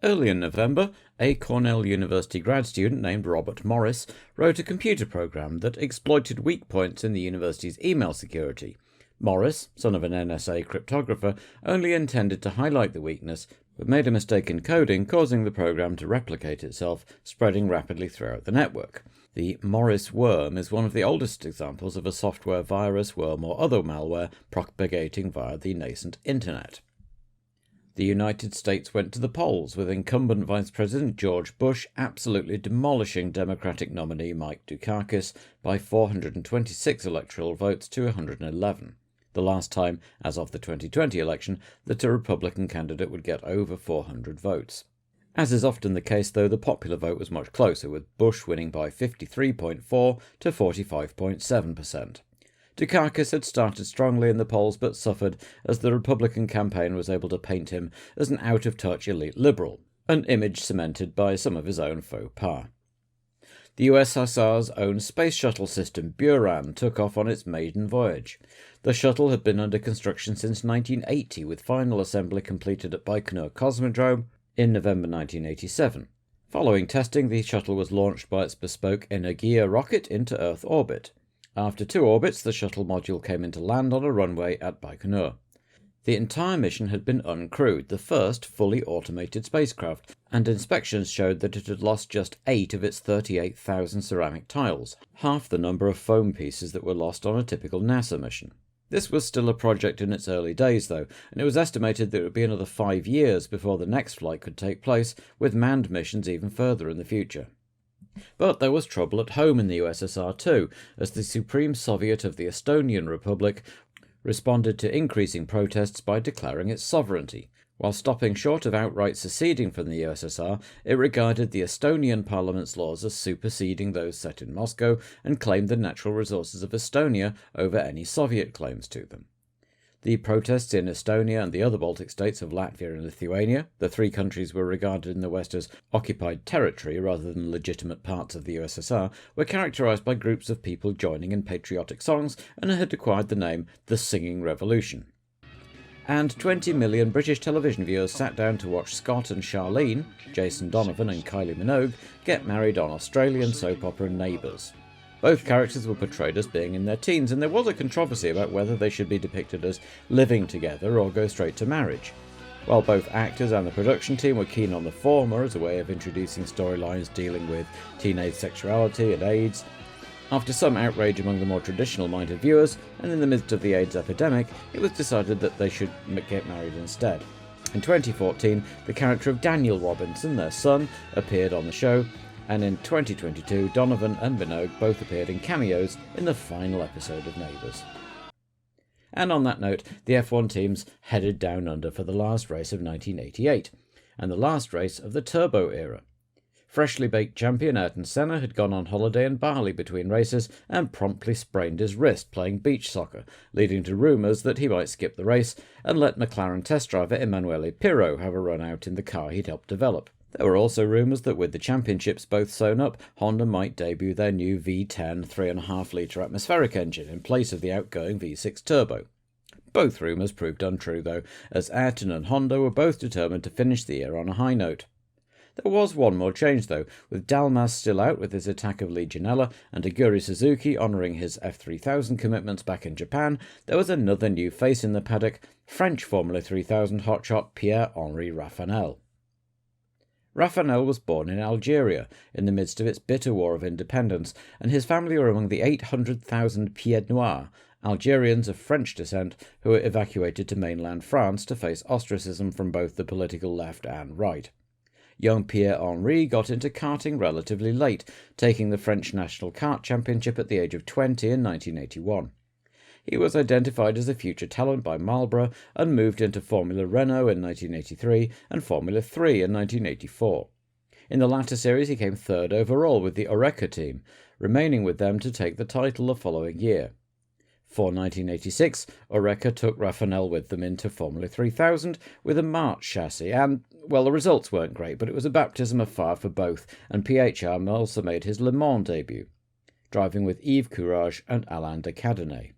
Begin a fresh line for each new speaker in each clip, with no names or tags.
Early in November, a Cornell University grad student named Robert Morris wrote a computer program that exploited weak points in the university's email security. Morris, son of an NSA cryptographer, only intended to highlight the weakness, but made a mistake in coding, causing the program to replicate itself, spreading rapidly throughout the network. The Morris worm is one of the oldest examples of a software virus, worm, or other malware propagating via the nascent internet. The United States went to the polls, with incumbent Vice President George Bush absolutely demolishing Democratic nominee Mike Dukakis by 426 electoral votes to 111. The last time, as of the 2020 election, that a Republican candidate would get over 400 votes. As is often the case, though, the popular vote was much closer, with Bush winning by 53.4 to 45.7%. Dukakis had started strongly in the polls but suffered as the Republican campaign was able to paint him as an out-of-touch elite liberal, an image cemented by some of his own faux pas. The USSR's own space shuttle system, Buran, took off on its maiden voyage. The shuttle had been under construction since 1980, with final assembly completed at Baikonur Cosmodrome in November 1987. Following testing, the shuttle was launched by its bespoke Energia rocket into Earth orbit. After 2 orbits, the shuttle module came into land on a runway at Baikonur. The entire mission had been uncrewed, the first fully automated spacecraft, and inspections showed that it had lost just 8 of its 38,000 ceramic tiles, half the number of foam pieces that were lost on a typical NASA mission. This was still a project in its early days, though, and it was estimated that it would be another 5 years before the next flight could take place, with manned missions even further in the future. But there was trouble at home in the USSR too, as the Supreme Soviet of the Estonian Republic responded to increasing protests by declaring its sovereignty. While stopping short of outright seceding from the USSR, it regarded the Estonian parliament's laws as superseding those set in Moscow and claimed the natural resources of Estonia over any Soviet claims to them. The protests in Estonia and the other Baltic states of Latvia and Lithuania, the 3 countries were regarded in the West as occupied territory rather than legitimate parts of the USSR, were characterised by groups of people joining in patriotic songs and had acquired the name the Singing Revolution. And 20 million British television viewers sat down to watch Scott and Charlene, Jason Donovan and Kylie Minogue, get married on Australian soap opera Neighbours. Both characters were portrayed as being in their teens, and there was a controversy about whether they should be depicted as living together or go straight to marriage. While both actors and the production team were keen on the former as a way of introducing storylines dealing with teenage sexuality and AIDS, after some outrage among the more traditional-minded viewers, and in the midst of the AIDS epidemic, it was decided that they should get married instead. In 2014, the character of Daniel Robinson, their son, appeared on the show, and in 2022, Donovan and Minogue both appeared in cameos in the final episode of Neighbours. And on that note, the F1 teams headed down under for the last race of 1988, and the last race of the Turbo era. Freshly baked champion Ayrton Senna had gone on holiday in Bali between races and promptly sprained his wrist playing beach soccer, leading to rumours that he might skip the race and let McLaren test driver Emanuele Pirro have a run out in the car he'd helped develop. There were also rumours that with the championships both sewn up, Honda might debut their new V10 3.5-litre atmospheric engine in place of the outgoing V6 turbo. Both rumours proved untrue though, as Ayrton and Honda were both determined to finish the year on a high note. There was one more change though, with Dalmas still out with his attack of Legionella and Aguri Suzuki honouring his F3000 commitments back in Japan. There was another new face in the paddock, French Formula 3000 hotshot Pierre-Henri Raffanel. Raffanel was born in Algeria, in the midst of its bitter war of independence, and his family were among the 800,000 Pieds Noirs, Algerians of French descent who were evacuated to mainland France to face ostracism from both the political left and right. Young Pierre-Henri got into karting relatively late, taking the French National Kart Championship at the age of 20 in 1981. He was identified as a future talent by Marlboro and moved into Formula Renault in 1983 and Formula 3 in 1984. In the latter series he came 3rd overall with the Oreca team, remaining with them to take the title the following year. For 1986, Oreca took Raffanel with them into Formula 3000 with a March chassis and, well, the results weren't great, but it was a baptism of fire for both, and PHR also made his Le Mans debut, driving with Yves Courage and Alain de Cadenet.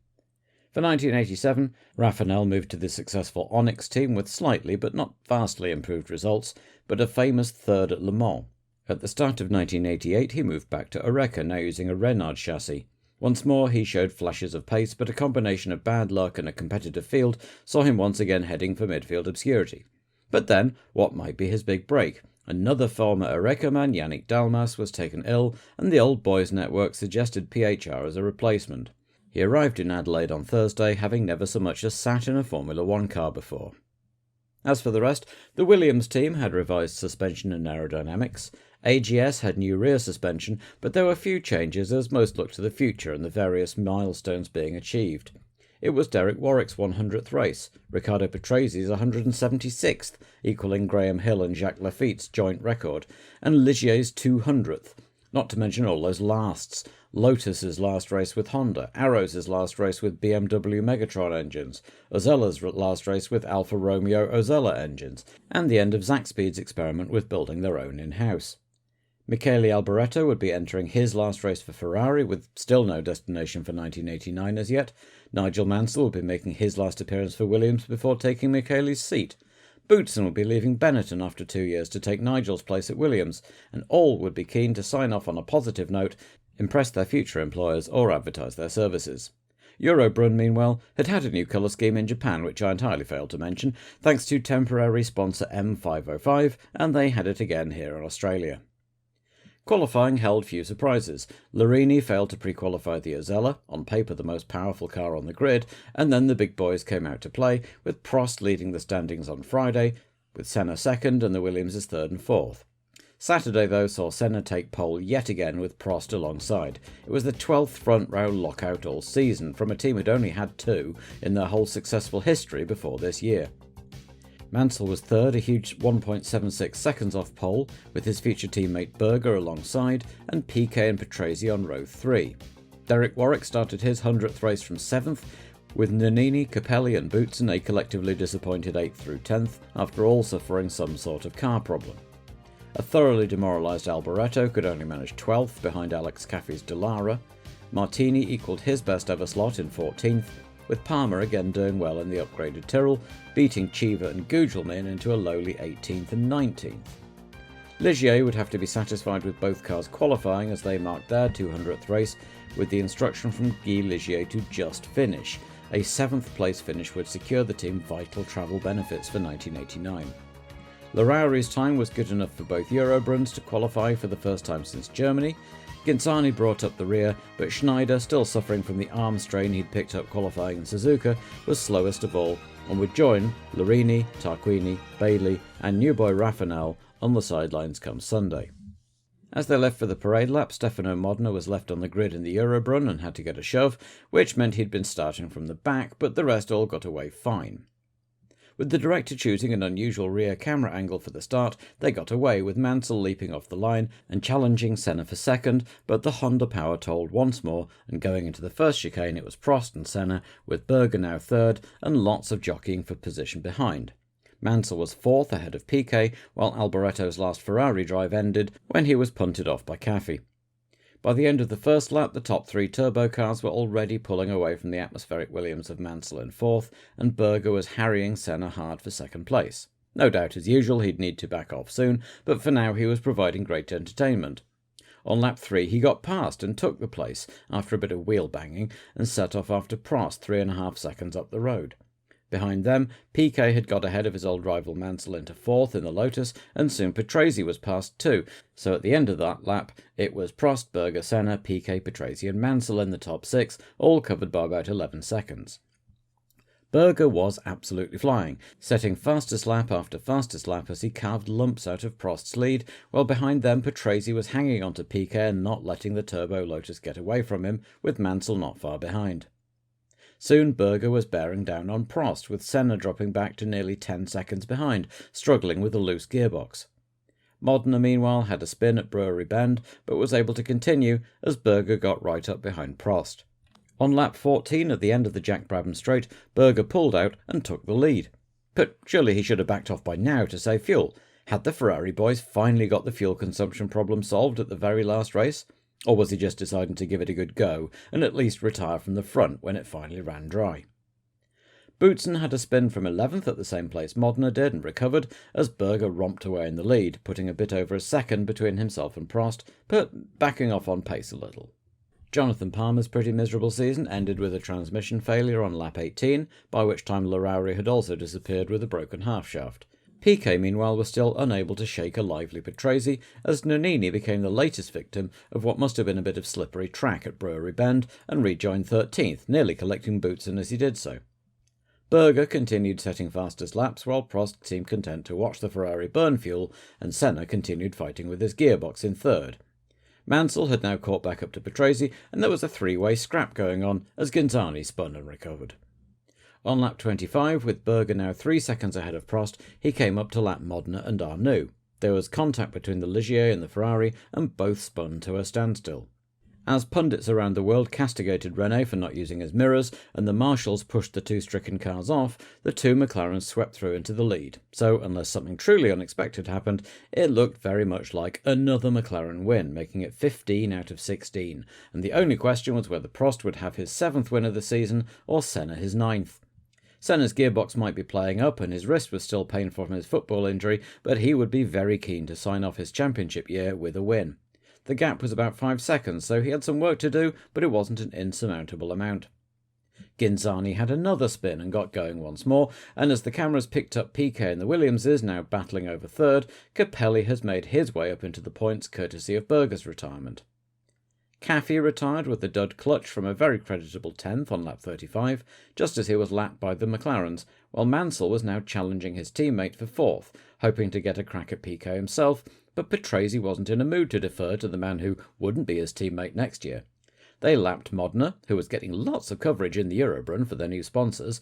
For 1987, Raffanel moved to the successful Onyx team with slightly but not vastly improved results, but a famous third at Le Mans. At the start of 1988, he moved back to Oreca, now using a Reynard chassis. Once more, he showed flashes of pace, but a combination of bad luck and a competitive field saw him once again heading for midfield obscurity. But then, what might be his big break? Another former Oreca man, Yannick Dalmas, was taken ill, and the old boys network suggested PHR as a replacement. He arrived in Adelaide on Thursday, having never so much as sat in a Formula One car before. As for the rest, the Williams team had revised suspension and aerodynamics. AGS had new rear suspension, but there were few changes as most looked to the future and the various milestones being achieved. It was Derek Warwick's 100th race, Riccardo Patresi's 176th, equalling Graham Hill and Jacques Lafitte's joint record, and Ligier's 200th, not to mention all those lasts. Lotus's last race with Honda, Arrow's last race with BMW Megatron engines, Ozella's last race with Alfa Romeo Ozella engines, and the end of Zaxby's experiment with building their own in-house. Michele Alboreto would be entering his last race for Ferrari, with still no destination for 1989 as yet. Nigel Mansell would be making his last appearance for Williams before taking Michele's seat. Boutsen would be leaving Benetton after 2 years to take Nigel's place at Williams, and all would be keen to sign off on a positive note, impress their future employers, or advertise their services. Eurobrunn, meanwhile, had had a new colour scheme in Japan, which I entirely failed to mention, thanks to temporary sponsor M505, and they had it again here in Australia. Qualifying held few surprises. Larini failed to pre-qualify the Ozella, on paper the most powerful car on the grid, and then the big boys came out to play, with Prost leading the standings on Friday, with Senna second and the Williams' third and fourth. Saturday, though, saw Senna take pole yet again with Prost alongside. It was the 12th front-row lockout all season from a team who'd only had 2 in their whole successful history before this year. Mansell was third, a huge 1.76 seconds off pole, with his future teammate Berger alongside, and Piquet and Patrese on row 3. Derek Warwick started his 100th race from 7th, with Nannini, Capelli and Boutsen a collectively disappointed 8th through 10th, after all suffering some sort of car problem. A thoroughly demoralised Alboreto could only manage 12th behind Alex Caffey's Dallara. Martini equalled his best ever slot in 14th, with Palmer again doing well in the upgraded Tyrrell, beating Chiva and Gugelmin into a lowly 18th and 19th. Ligier would have to be satisfied with both cars qualifying as they marked their 200th race, with the instruction from Guy Ligier to just finish. A 7th place finish would secure the team vital travel benefits for 1989. Larauri's time was good enough for both Eurobruns to qualify for the first time since Germany. Ginzani brought up the rear, but Schneider, still suffering from the arm strain he'd picked up qualifying in Suzuka, was slowest of all, and would join Larini, Tarquini, Bailey and new boy Raffanel on the sidelines come Sunday. As they left for the parade lap, Stefano Modena was left on the grid in the Eurobrunn and had to get a shove, which meant he'd been starting from the back, but the rest all got away fine. With the director choosing an unusual rear camera angle for the start, they got away, with Mansell leaping off the line and challenging Senna for second, but the Honda power told once more, and going into the first chicane it was Prost and Senna, with Berger now third, and lots of jockeying for position behind. Mansell was fourth ahead of Piquet, while Alboreto's last Ferrari drive ended when he was punted off by Caffey. By the end of the first lap, the top 3 turbo cars were already pulling away from the atmospheric Williams of Mansell in fourth, and Berger was harrying Senna hard for second place. No doubt, as usual, he'd need to back off soon, but for now he was providing great entertainment. On lap 3 he got past and took the place, after a bit of wheel banging, and set off after Prost 3.5 seconds up the road. Behind them, Piquet had got ahead of his old rival Mansell into fourth in the Lotus, and soon Patrese was passed too, so at the end of that lap it was Prost, Berger, Senna, Piquet, Patrese and Mansell in the top 6, all covered by about 11 seconds. Berger was absolutely flying, setting fastest lap after fastest lap as he carved lumps out of Prost's lead, while behind them Patrese was hanging on to Piquet and not letting the turbo Lotus get away from him, with Mansell not far behind. Soon Berger was bearing down on Prost, with Senna dropping back to nearly 10 seconds behind, struggling with a loose gearbox. Modena, meanwhile, had a spin at Brewery Bend, but was able to continue as Berger got right up behind Prost. On lap 14 at the end of the Jack Brabham straight, Berger pulled out and took the lead. But surely he should have backed off by now to save fuel. Had the Ferrari boys finally got the fuel consumption problem solved at the very last race? Or was he just deciding to give it a good go and at least retire from the front when it finally ran dry? Boutsen had a spin from 11th at the same place Modena did and recovered as Berger romped away in the lead, putting a bit over a second between himself and Prost, but backing off on pace a little. Jonathan Palmer's pretty miserable season ended with a transmission failure on lap 18, by which time Larrauri had also disappeared with a broken half-shaft. Piquet, meanwhile, was still unable to shake a lively Patrese, as Nannini became the latest victim of what must have been a bit of slippery track at Brewery Bend and rejoined 13th, nearly collecting Boutsen as he did so. Berger continued setting fastest laps while Prost seemed content to watch the Ferrari burn fuel, and Senna continued fighting with his gearbox in third. Mansell had now caught back up to Patrese, and there was a three-way scrap going on as Ghinzani spun and recovered. On lap 25, with Berger now 3 seconds ahead of Prost, he came up to lap Modena and Arnoux. There was contact between the Ligier and the Ferrari, and both spun to a standstill. As pundits around the world castigated Rene for not using his mirrors, and the marshals pushed the two stricken cars off, the two McLarens swept through into the lead. So, unless something truly unexpected happened, it looked very much like another McLaren win, making it 15 out of 16, and the only question was whether Prost would have his 7th win of the season, or Senna his 9th. Senna's gearbox might be playing up and his wrist was still painful from his football injury, but he would be very keen to sign off his championship year with a win. The gap was about 5 seconds, so he had some work to do, but it wasn't an insurmountable amount. Ghinzani had another spin and got going once more, and as the cameras picked up Piquet and the Williamses now battling over third, Capelli has made his way up into the points courtesy of Berger's retirement. Caffey retired with the dud clutch from a very creditable 10th on lap 35, just as he was lapped by the McLarens, while Mansell was now challenging his teammate for 4th, hoping to get a crack at Piquet himself, but Patrese wasn't in a mood to defer to the man who wouldn't be his teammate next year. They lapped Modena, who was getting lots of coverage in the Eurobrun for their new sponsors.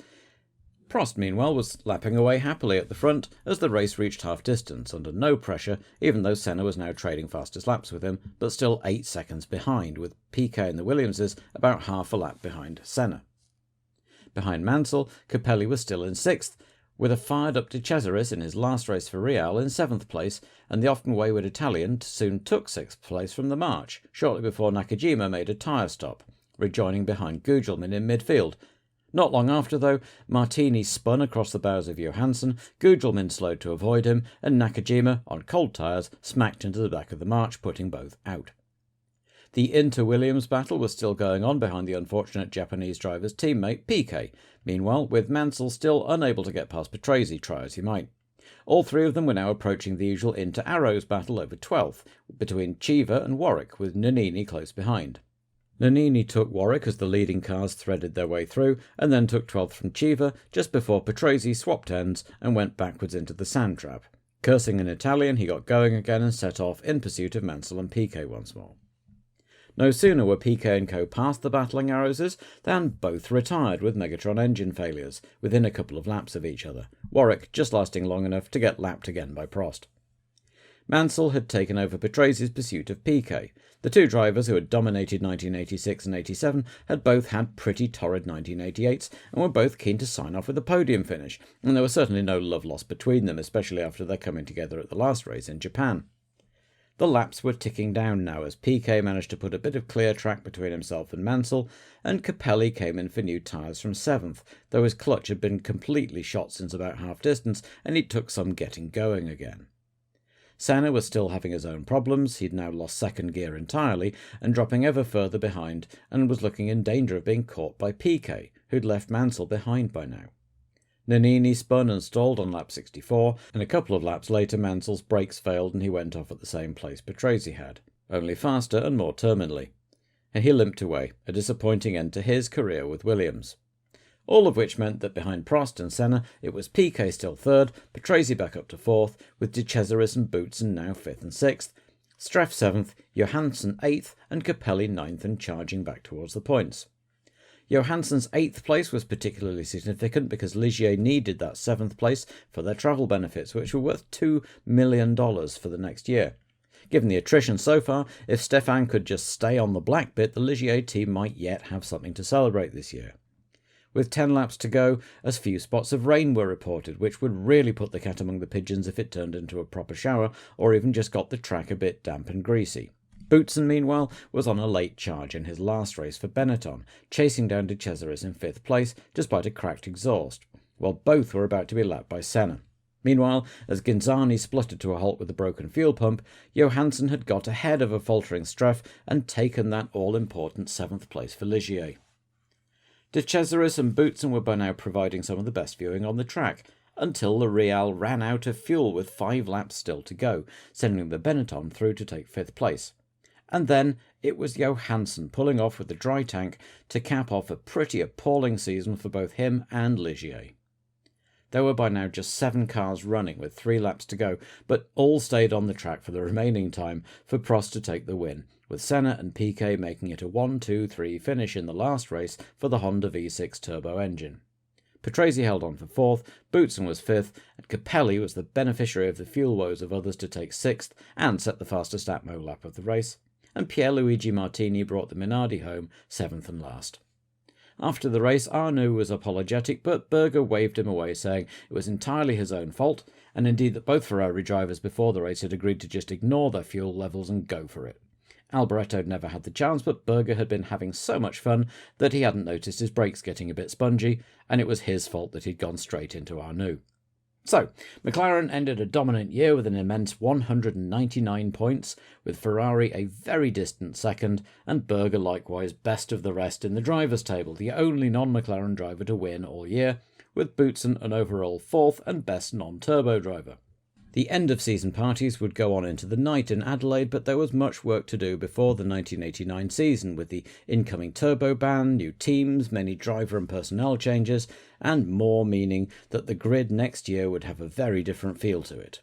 Prost, meanwhile, was lapping away happily at the front as the race reached half-distance, under no pressure, even though Senna was now trading fastest laps with him, but still 8 seconds behind, with Piquet and the Williamses about half a lap behind Senna. Behind Mansell, Capelli was still in 6th, with a fired-up De Cesaris in his last race for Real in 7th place, and the often wayward Italian soon took 6th place from the march, shortly before Nakajima made a tyre stop, rejoining behind Gugelmin in midfield. Not long after, though, Martini spun across the bows of Johansson, Gugelmin slowed to avoid him, and Nakajima, on cold tyres, smacked into the back of the march, putting both out. The Inter-Williams battle was still going on behind the unfortunate Japanese driver's teammate, Piquet, meanwhile with Mansell still unable to get past Patrese, try as he might. All three of them were now approaching the usual Inter-Arrows battle over 12th, between Chiva and Warwick, with Nannini close behind. Nannini took Warwick as the leading cars threaded their way through, and then took 12th from Chiva, just before Patrese swapped ends and went backwards into the sand trap. Cursing in Italian, he got going again and set off in pursuit of Mansell and Piquet once more. No sooner were Piquet and co past the battling Arrowses than both retired with Megatron engine failures, within a couple of laps of each other, Warwick just lasting long enough to get lapped again by Prost. Mansell had taken over Patrese's pursuit of Piquet. The two drivers who had dominated 1986 and 87 had both had pretty torrid 1988s and were both keen to sign off with a podium finish, and there was certainly no love lost between them, especially after their coming together at the last race in Japan. The laps were ticking down now as Piquet managed to put a bit of clear track between himself and Mansell, and Capelli came in for new tyres from 7th, though his clutch had been completely shot since about half-distance and it took some getting going again. Senna was still having his own problems. He'd now lost second gear entirely and dropping ever further behind, and was looking in danger of being caught by Piquet, who'd left Mansell behind by now. Nannini spun and stalled on lap 64, and a couple of laps later Mansell's brakes failed and he went off at the same place Patrese had, only faster and more terminally. And he limped away, a disappointing end to his career with Williams. All of which meant that behind Prost and Senna it was Piquet still third, Patrese back up to 4th, with De Cesaris and Boutsen now 5th and 6th, Streff 7th, Johansson 8th, and Capelli 9th and charging back towards the points. Johansson's 8th place was particularly significant because Ligier needed that 7th place for their travel benefits, which were worth $2 million for the next year. Given the attrition so far, if Stefan could just stay on the black bit, the Ligier team might yet have something to celebrate this year. With 10 laps to go, a few spots of rain were reported, which would really put the cat among the pigeons if it turned into a proper shower, or even just got the track a bit damp and greasy. Boutsen, meanwhile, was on a late charge in his last race for Benetton, chasing down De Cesaris in 5th place despite a cracked exhaust, while both were about to be lapped by Senna. Meanwhile, as Ghinzani spluttered to a halt with a broken fuel pump, Johansson had got ahead of a faltering Streff and taken that all-important 7th place for Ligier. De Cesaris and Boutsen were by now providing some of the best viewing on the track, until the Real ran out of fuel with 5 laps still to go, sending the Benetton through to take 5th place. And then it was Johansson pulling off with the dry tank to cap off a pretty appalling season for both him and Ligier. There were by now just 7 cars running with 3 laps to go, but all stayed on the track for the remaining time for Prost to take the win, with Senna and Piquet making it a 1-2-3 finish in the last race for the Honda V6 turbo engine. Patrese held on for 4th, Boutsen was 5th, and Capelli was the beneficiary of the fuel woes of others to take 6th and set the fastest Atmo lap of the race, and Pierluigi Martini brought the Minardi home 7th and last. After the race, Arnoux was apologetic, but Berger waved him away, saying it was entirely his own fault, and indeed that both Ferrari drivers before the race had agreed to just ignore their fuel levels and go for it. Alboreto never had the chance, but Berger had been having so much fun that he hadn't noticed his brakes getting a bit spongy, and it was his fault that he'd gone straight into Arnoux. So, McLaren ended a dominant year with an immense 199 points, with Ferrari a very distant second, and Berger likewise best of the rest in the drivers' table, the only non-McLaren driver to win all year, with Boutsen an overall 4th and best non-turbo driver. The end-of-season parties would go on into the night in Adelaide, but there was much work to do before the 1989 season, with the incoming turbo ban, new teams, many driver and personnel changes, and more, meaning that the grid next year would have a very different feel to it.